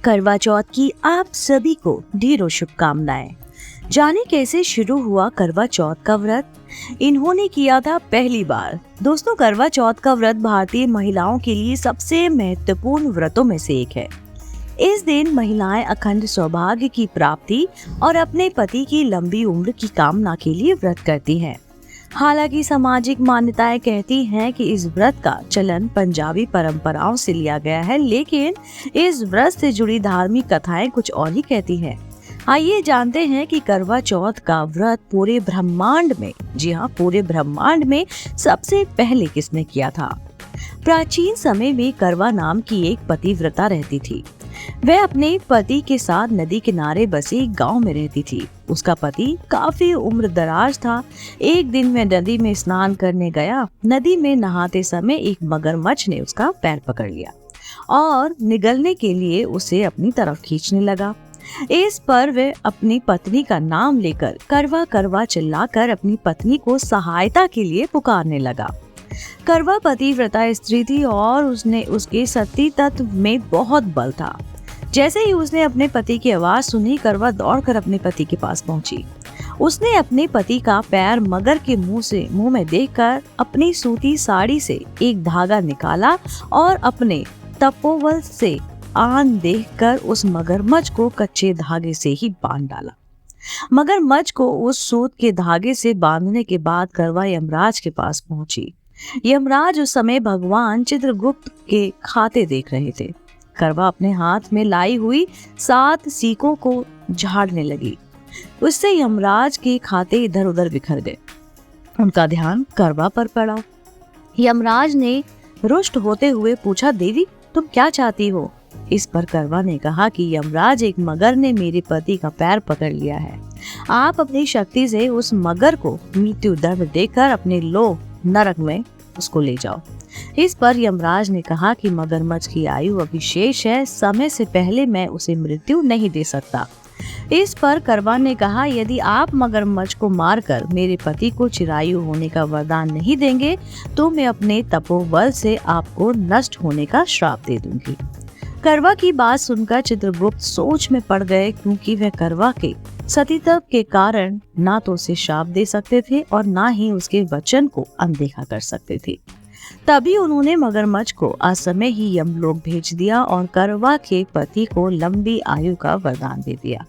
करवा चौथ की आप सभी को ढेरों शुभकामनाएं। जाने कैसे शुरू हुआ करवा चौथ का व्रत। इन्होंने किया था पहली बार। दोस्तों, करवा चौथ का व्रत भारतीय महिलाओं के लिए सबसे महत्वपूर्ण व्रतों में से एक है। इस दिन महिलाएं अखंड सौभाग्य की प्राप्ति और अपने पति की लंबी उम्र की कामना के लिए व्रत करती हैं। हालांकि सामाजिक मान्यताएं कहती हैं कि इस व्रत का चलन पंजाबी परंपराओं से लिया गया है, लेकिन इस व्रत से जुड़ी धार्मिक कथाएं कुछ और ही कहती हैं। आइए जानते हैं कि करवा चौथ का व्रत पूरे ब्रह्मांड में, जी हाँ, पूरे ब्रह्मांड में सबसे पहले किसने किया था। प्राचीन समय में करवा नाम की एक पतिव्रता रहती थी। वह अपने पति के साथ नदी किनारे बसे एक गांव में रहती थी। उसका पति काफी उम्र दराज था। एक दिन वह नदी में स्नान करने गया। नदी में नहाते समय एक मगरमच्छ ने उसका पैर पकड़ लिया और निगलने के लिए उसे अपनी तरफ खींचने लगा। इस पर वह अपनी पत्नी का नाम लेकर करवा करवा चिल्लाकर अपनी पत्नी को सहायता के लिए पुकारने लगा। करवा पतिव्रता स्त्री थी और उसके सती तत्व में बहुत बल था। जैसे ही उसने अपने पति की आवाज सुनी, करवा दौड़कर अपने पति के पास पहुंची। उसने अपने पति का पैर मगर के मुंह में देखकर अपनी सूती साड़ी से एक धागा निकाला और अपने तपोबल से आन देखकर उस मगरमच्छ को कच्चे धागे से ही बांध डाला। मगरमच्छ को उस सूत के धागे से बांधने के बाद करवा यमराज के पास पहुंची। यमराज उस समय भगवान चित्रगुप्त के खाते देख रहे थे। करवा अपने हाथ में लाई हुई 7 सीकों को झाड़ने लगी। उससे यमराज के खाते इधर उधर बिखर गए। उनका ध्यान करवा पर पड़ा। यमराज ने रुष्ट होते हुए पूछा, देवी तुम क्या चाहती हो। इस पर करवा ने कहा कि यमराज, एक मगर ने मेरे पति का पैर पकड़ लिया है। आप अपनी शक्ति से उस मगर को मृत्यु दंड देकर अपने लोक नरक में उसको ले जाओ। इस पर यमराज ने कहा कि मगरमच्छ की आयु अभी शेष है, समय से पहले मैं उसे मृत्यु नहीं दे सकता। इस पर करवा ने कहा, यदि आप मगरमच्छ को मारकर मेरे पति को चिरायु होने का वरदान नहीं देंगे तो मैं अपने तपोबल से आपको नष्ट होने का श्राप दे दूंगी। करवा की बात सुनकर चित्रगुप्त सोच में पड़ गए, क्योंकि वह करवा के सतीत्व के कारण ना तो उसे श्राप दे सकते थे और ना ही उसके वचन को अनदेखा कर सकते थे। तभी उन्होंने मगरमच्छ को असमय ही यमलोक भेज दिया और करवा के पति को लंबी आयु का वरदान दे दिया।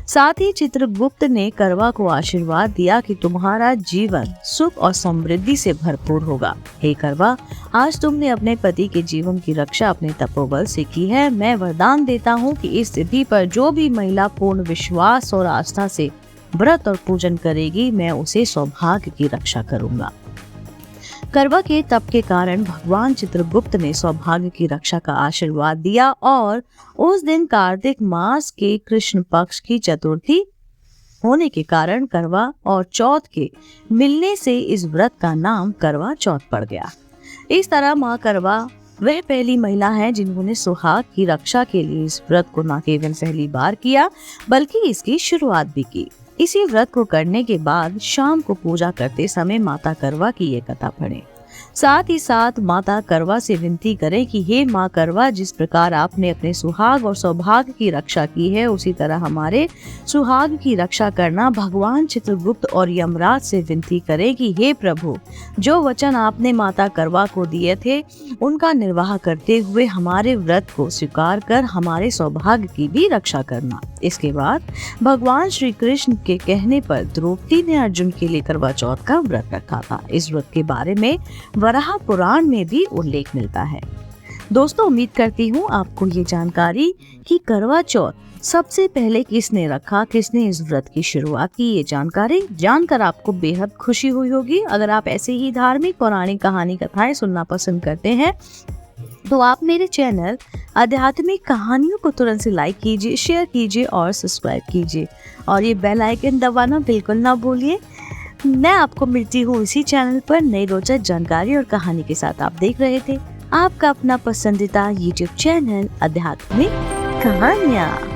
साथ ही चित्रगुप्त ने करवा को आशीर्वाद दिया कि तुम्हारा जीवन सुख और समृद्धि से भरपूर होगा। हे करवा, आज तुमने अपने पति के जीवन की रक्षा अपने तपोबल से की है। मैं वरदान देता हूँ कि इस तिथि पर जो भी महिला पूर्ण विश्वास और आस्था से व्रत और पूजन करेगी, मैं उसे सौभाग्य की रक्षा करूंगा। करवा के तप के कारण भगवान चित्रगुप्त ने सौभाग्य की रक्षा का आशीर्वाद दिया और उस दिन कार्तिक मास के कृष्ण पक्ष की चतुर्थी होने के कारण करवा और चौथ के मिलने से इस व्रत का नाम करवा चौथ पड़ गया। इस तरह माँ करवा वह पहली महिला है जिन्होंने सुहाग की रक्षा के लिए इस व्रत को न केवल पहली बार किया बल्कि इसकी शुरुआत भी की। इसी व्रत को करने के बाद शाम को पूजा करते समय माता करवा की ये कथा पढ़ें। साथ ही साथ माता करवा से विनती करें कि हे माँ करवा, जिस प्रकार आपने अपने सुहाग और सौभाग्य की रक्षा की है, उसी तरह हमारे सुहाग की रक्षा करना। भगवान चित्रगुप्त और यमराज से विनती करें कि हे प्रभु, जो वचन आपने माता करवा को दिए थे उनका निर्वाह करते हुए हमारे व्रत को स्वीकार कर हमारे सौभाग्य की भी रक्षा करना। इसके बाद भगवान श्री कृष्ण के कहने पर द्रौपदी ने अर्जुन के लिए करवा चौथ का व्रत रखा था। इस व्रत के बारे में वराह पुराण में भी उल्लेख मिलता है। दोस्तों, उम्मीद करती हूँ आपको ये जानकारी कि करवा चौथ सबसे पहले किसने रखा, किसने इस व्रत की शुरुआत की, ये जानकारी जानकर आपको बेहद खुशी हुई होगी। अगर आप ऐसे ही धार्मिक पौराणिक कहानी कथाएं सुनना पसंद करते हैं तो आप मेरे चैनल आध्यात्मिक कहानियों को तुरंत से लाइक कीजिए, शेयर कीजिए और सब्सक्राइब कीजिए और ये बेल आइकन दबाना बिल्कुल ना भूलिए। मैं आपको मिलती हूँ इसी चैनल पर नई रोचक जानकारी और कहानी के साथ। आप देख रहे थे आपका अपना पसंदीदा YouTube चैनल आध्यात्मिक कहानियाँ।